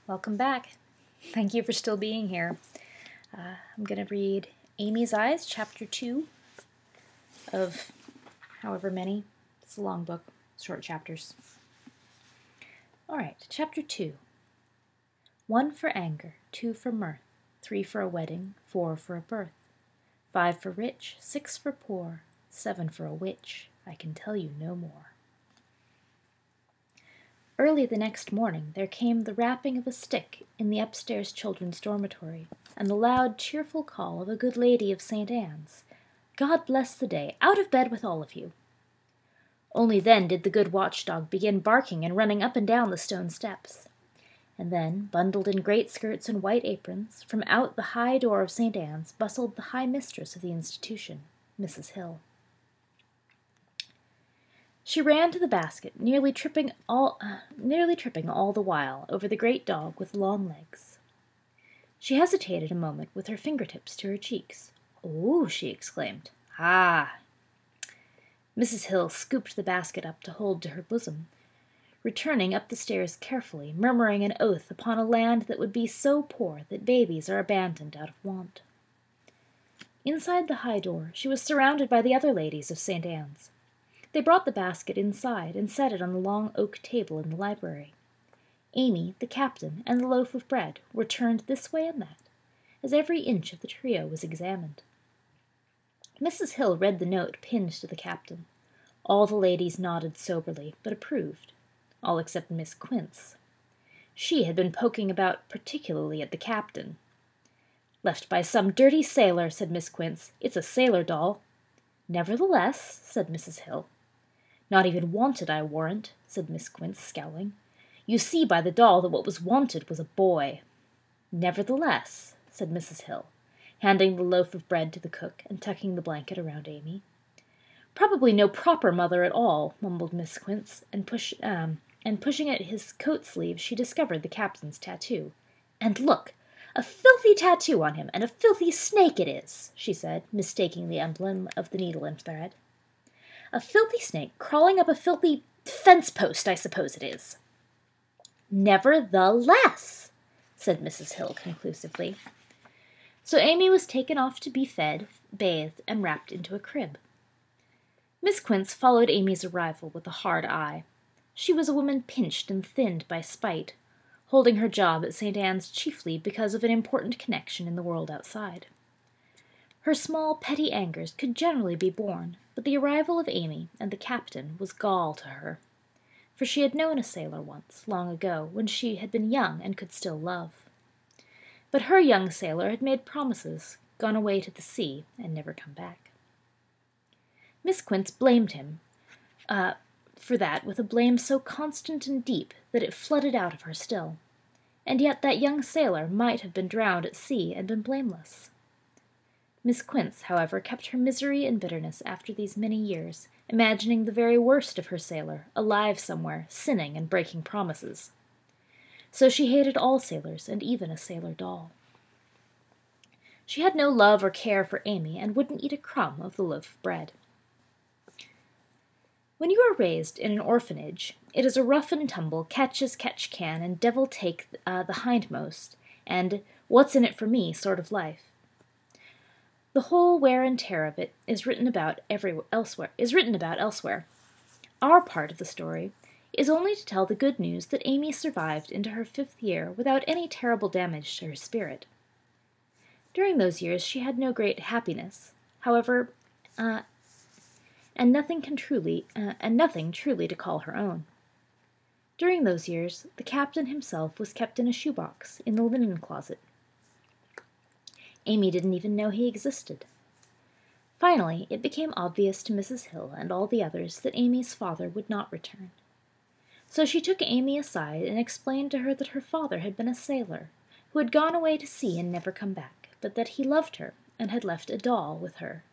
Welcome back. Thank you for still being here. I'm going to read Amy's Eyes, Chapter 2 of however many. It's a long book, short chapters. All right, Chapter 2. 1 for anger, 2 for mirth, 3 for a wedding, 4 for a birth, 5 for rich, 6 for poor, 7 for a witch. I can tell you no more. Early the next morning there came the rapping of a stick in the upstairs children's dormitory, and the loud, cheerful call of a good lady of St. Anne's. God bless the day! Out of bed with all of you! Only then did the good watchdog begin barking and running up and down the stone steps. And then, bundled in great skirts and white aprons, from out the high door of St. Anne's bustled the high mistress of the institution, Mrs. Hill. She ran to the basket, nearly tripping all the while over the great dog with long legs. She hesitated a moment with her fingertips to her cheeks. "Oh!" she exclaimed. "Ah!" Mrs. Hill scooped the basket up to hold to her bosom, returning up the stairs carefully, murmuring an oath upon a land that would be so poor that babies are abandoned out of want. Inside the high door she was surrounded by the other ladies of St. Anne's. They brought the basket inside and set it on the long oak table in the library. Amy, the captain, and the loaf of bread were turned this way and that, as every inch of the trio was examined. Mrs. Hill read the note pinned to the captain. All the ladies nodded soberly, but approved, all except Miss Quince. She had been poking about particularly at the captain. "Left by some dirty sailor," said Miss Quince. "It's a sailor doll." "Nevertheless," said Mrs. Hill. "Not even wanted, I warrant," said Miss Quince, scowling. "You see by the doll that what was wanted was a boy." "Nevertheless," said Mrs. Hill, handing the loaf of bread to the cook and tucking the blanket around Amy. "Probably no proper mother at all," mumbled Miss Quince, and pushing at his coat sleeve she discovered the captain's tattoo. "And look! A filthy tattoo on him, and a filthy snake it is," she said, mistaking the emblem of the needle and thread. "A filthy snake crawling up a filthy fence-post, I suppose it is." "Nevertheless," said Mrs. Hill conclusively. So Amy was taken off to be fed, bathed, and wrapped into a crib. Miss Quince followed Amy's arrival with a hard eye. She was a woman pinched and thinned by spite, holding her job at St. Anne's chiefly because of an important connection in the world outside. Her small, petty angers could generally be borne, but the arrival of Amy and the captain was gall to her, for she had known a sailor once, long ago, when she had been young and could still love. But her young sailor had made promises, gone away to the sea, and never come back. Miss Quince blamed him for that with a blame so constant and deep that it flooded out of her still. And yet that young sailor might have been drowned at sea and been blameless. Miss Quince, however, kept her misery and bitterness after these many years, imagining the very worst of her sailor, alive somewhere, sinning and breaking promises. So she hated all sailors, and even a sailor doll. She had no love or care for Amy, and wouldn't eat a crumb of the loaf of bread. When you are raised in an orphanage, it is a rough and tumble, catch as catch can, and devil take the hindmost, and what's in it for me sort of life. The whole wear and tear of it is written about elsewhere. Our part of the story is only to tell the good news that Amy survived into her 5th year without any terrible damage to her spirit. During those years she had no great happiness, however, and nothing truly to call her own. During those years the captain himself was kept in a shoebox in the linen closet. Amy didn't even know he existed. Finally, it became obvious to Mrs. Hill and all the others that Amy's father would not return. So she took Amy aside and explained to her that her father had been a sailor, who had gone away to sea and never come back, but that he loved her and had left a doll with her,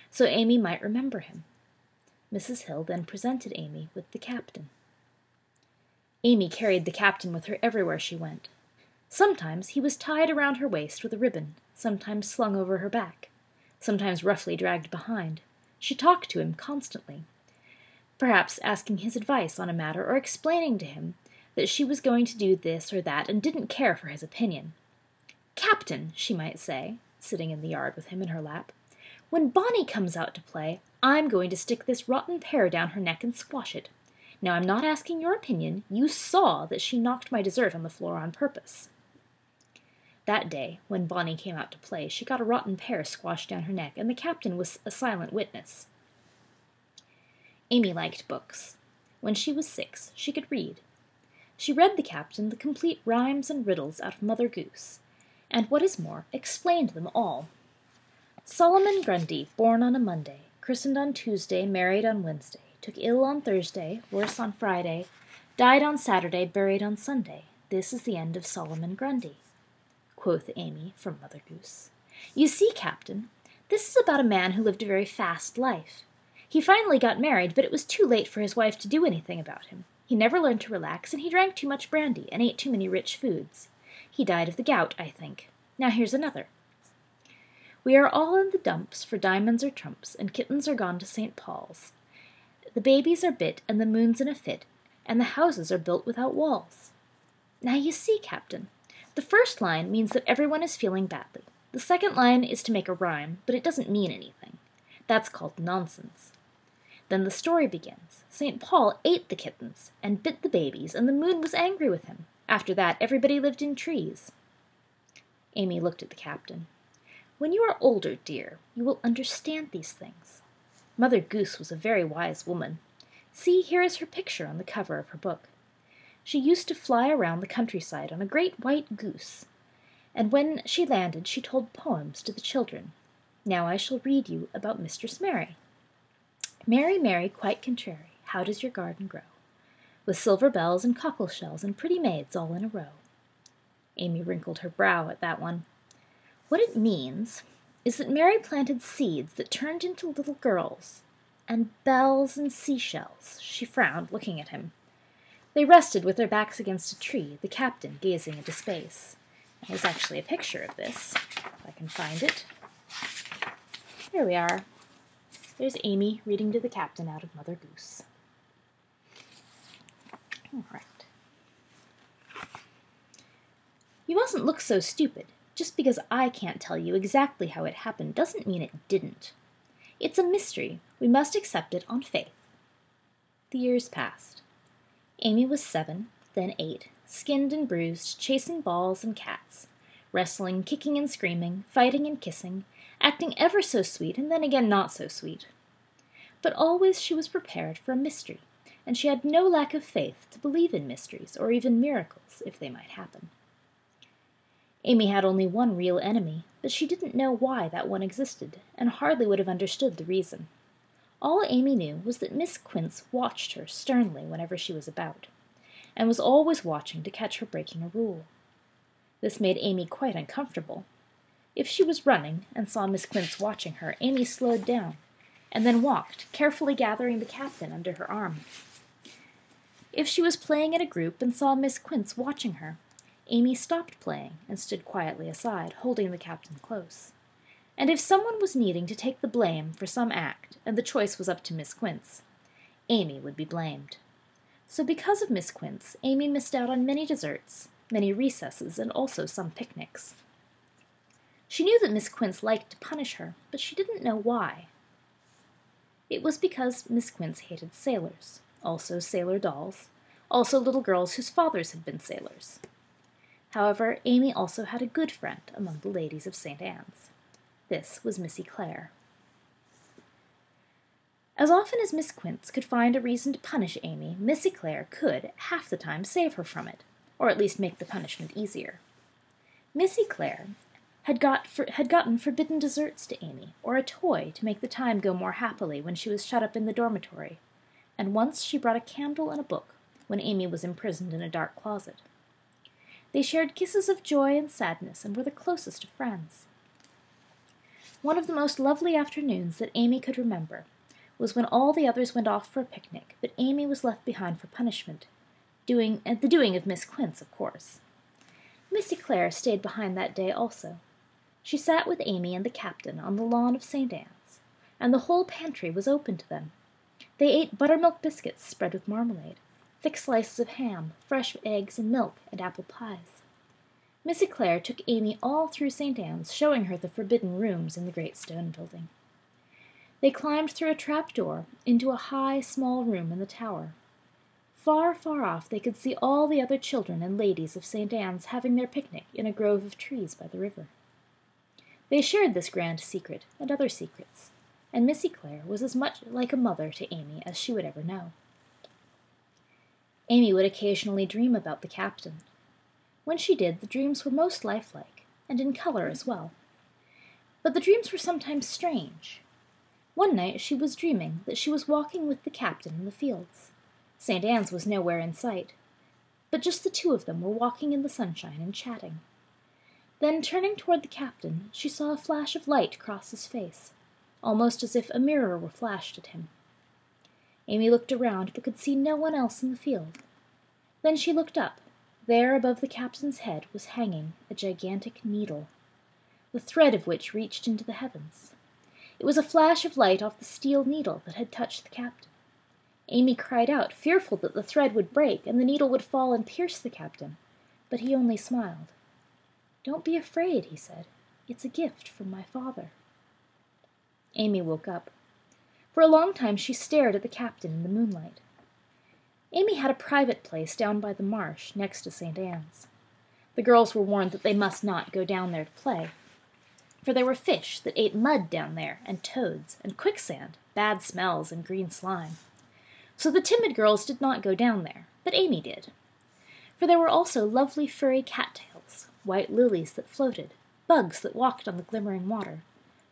so Amy might remember him. Mrs. Hill then presented Amy with the captain. Amy carried the captain with her everywhere she went. Sometimes he was tied around her waist with a ribbon, sometimes slung over her back, sometimes roughly dragged behind. She talked to him constantly, perhaps asking his advice on a matter or explaining to him that she was going to do this or that and didn't care for his opinion. "Captain," she might say, sitting in the yard with him in her lap, "when Bonnie comes out to play, I'm going to stick this rotten pear down her neck and squash it. Now I'm not asking your opinion. You saw that she knocked my dessert on the floor on purpose." That day, when Bonnie came out to play, she got a rotten pear squashed down her neck, and the captain was a silent witness. Amy liked books. When she was 6, she could read. She read the captain the complete rhymes and riddles out of Mother Goose, and what is more, explained them all. Solomon Grundy, born on a Monday, christened on Tuesday, married on Wednesday, took ill on Thursday, worse on Friday, died on Saturday, buried on Sunday. This is the end of Solomon Grundy, quoth Amy from Mother Goose. You see, Captain, this is about a man who lived a very fast life. He finally got married, but it was too late for his wife to do anything about him. He never learned to relax, and he drank too much brandy and ate too many rich foods. He died of the gout, I think. Now here's another. We are all in the dumps for diamonds or trumps, and kittens are gone to St. Paul's. The babies are bit, and the moon's in a fit, and the houses are built without walls. Now you see, Captain, the first line means that everyone is feeling badly. The second line is to make a rhyme, but it doesn't mean anything. That's called nonsense. Then the story begins. St. Paul ate the kittens and bit the babies, and the moon was angry with him. After that, everybody lived in trees. Amy looked at the captain. When you are older, dear, you will understand these things. Mother Goose was a very wise woman. See, here is her picture on the cover of her book. She used to fly around the countryside on a great white goose, and when she landed she told poems to the children. Now I shall read you about Mistress Mary. Mary, Mary, quite contrary, how does your garden grow? With silver bells and cockle shells and pretty maids all in a row. Amy wrinkled her brow at that one. What it means is that Mary planted seeds that turned into little girls, and bells and seashells. She frowned, looking at him. They rested with their backs against a tree, the captain gazing into space. And there's actually a picture of this, if I can find it. Here we are. There's Amy reading to the captain out of Mother Goose. All right. You mustn't look so stupid. Just because I can't tell you exactly how it happened doesn't mean it didn't. It's a mystery. We must accept it on faith. The years passed. Amy was 7, then 8, skinned and bruised, chasing balls and cats, wrestling, kicking and screaming, fighting and kissing, acting ever so sweet and then again not so sweet. But always she was prepared for a mystery, and she had no lack of faith to believe in mysteries or even miracles if they might happen. Amy had only one real enemy, but she didn't know why that one existed, and hardly would have understood the reason. All Amy knew was that Miss Quince watched her sternly whenever she was about, and was always watching to catch her breaking a rule. This made Amy quite uncomfortable. If she was running and saw Miss Quince watching her, Amy slowed down, and then walked, carefully gathering the captain under her arm. If she was playing in a group and saw Miss Quince watching her, Amy stopped playing and stood quietly aside, holding the captain close. And if someone was needing to take the blame for some act, and the choice was up to Miss Quince, Amy would be blamed. So because of Miss Quince, Amy missed out on many desserts, many recesses, and also some picnics. She knew that Miss Quince liked to punish her, but she didn't know why. It was because Miss Quince hated sailors, also sailor dolls, also little girls whose fathers had been sailors. However, Amy also had a good friend among the ladies of St. Anne's. This was Missy Clare. As often as Miss Quince could find a reason to punish Amy, Missy Clare could, half the time, save her from it, or at least make the punishment easier. Missy Clare had gotten forbidden desserts to Amy, or a toy to make the time go more happily when she was shut up in the dormitory, and once she brought a candle and a book when Amy was imprisoned in a dark closet. They shared kisses of joy and sadness and were the closest of friends. One of the most lovely afternoons that Amy could remember was when all the others went off for a picnic, but Amy was left behind for punishment, the doing of Miss Quince, of course. Missy Clare stayed behind that day also. She sat with Amy and the captain on the lawn of St. Anne's, and the whole pantry was open to them. They ate buttermilk biscuits spread with marmalade, thick slices of ham, fresh eggs and milk, and apple pies. Missy Clare took Amy all through St. Anne's, showing her the forbidden rooms in the great stone building. They climbed through a trap-door into a high, small room in the tower. Far, far off they could see all the other children and ladies of St. Anne's having their picnic in a grove of trees by the river. They shared this grand secret and other secrets, and Missy Clare was as much like a mother to Amy as she would ever know. Amy would occasionally dream about the captain. When she did, the dreams were most lifelike, and in color as well. But the dreams were sometimes strange. One night she was dreaming that she was walking with the captain in the fields. St. Anne's was nowhere in sight, but just the two of them were walking in the sunshine and chatting. Then, turning toward the captain, she saw a flash of light cross his face, almost as if a mirror were flashed at him. Amy looked around, but could see no one else in the field. Then she looked up. There, above the captain's head, was hanging a gigantic needle, the thread of which reached into the heavens. It was a flash of light off the steel needle that had touched the captain. Amy cried out, fearful that the thread would break and the needle would fall and pierce the captain, but he only smiled. "Don't be afraid," he said. "It's a gift from my father." Amy woke up. For a long time she stared at the captain in the moonlight. Amy had a private place down by the marsh next to St. Anne's. The girls were warned that they must not go down there to play, for there were fish that ate mud down there, and toads, and quicksand, bad smells, and green slime. So the timid girls did not go down there, but Amy did. For there were also lovely furry cattails, white lilies that floated, bugs that walked on the glimmering water,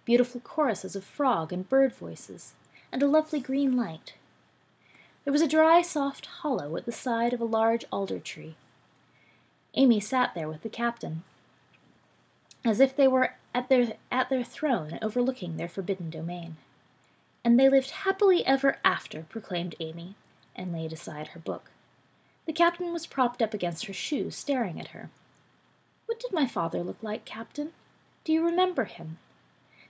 beautiful choruses of frog and bird voices, and a lovely green light. There was a dry, soft hollow at the side of a large alder tree. Amy sat there with the captain, as if they were at their throne overlooking their forbidden domain. "And they lived happily ever after," proclaimed Amy, and laid aside her book. The captain was propped up against her shoe, staring at her. "What did my father look like, Captain? Do you remember him?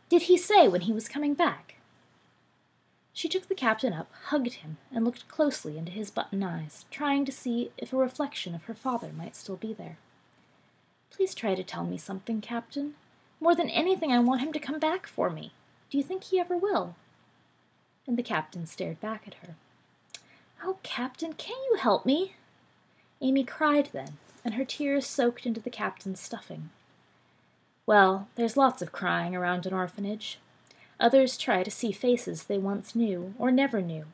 Did he say when he was coming back?" She took the captain up, hugged him, and looked closely into his button eyes, trying to see if a reflection of her father might still be there. "Please try to tell me something, Captain. More than anything, I want him to come back for me. Do you think he ever will?" And the captain stared back at her. "Oh, Captain, can't you help me?" Amy cried then, and her tears soaked into the captain's stuffing. Well, there's lots of crying around an orphanage. Others try to see faces they once knew or never knew,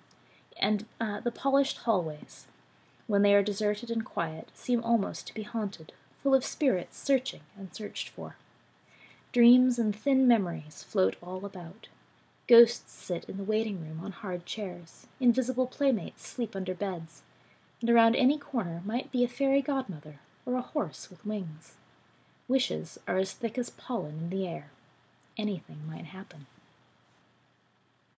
and the polished hallways, when they are deserted and quiet, seem almost to be haunted, full of spirits searching and searched for. Dreams and thin memories float all about. Ghosts sit in the waiting room on hard chairs, invisible playmates sleep under beds, and around any corner might be a fairy godmother or a horse with wings. Wishes are as thick as pollen in the air. Anything might happen.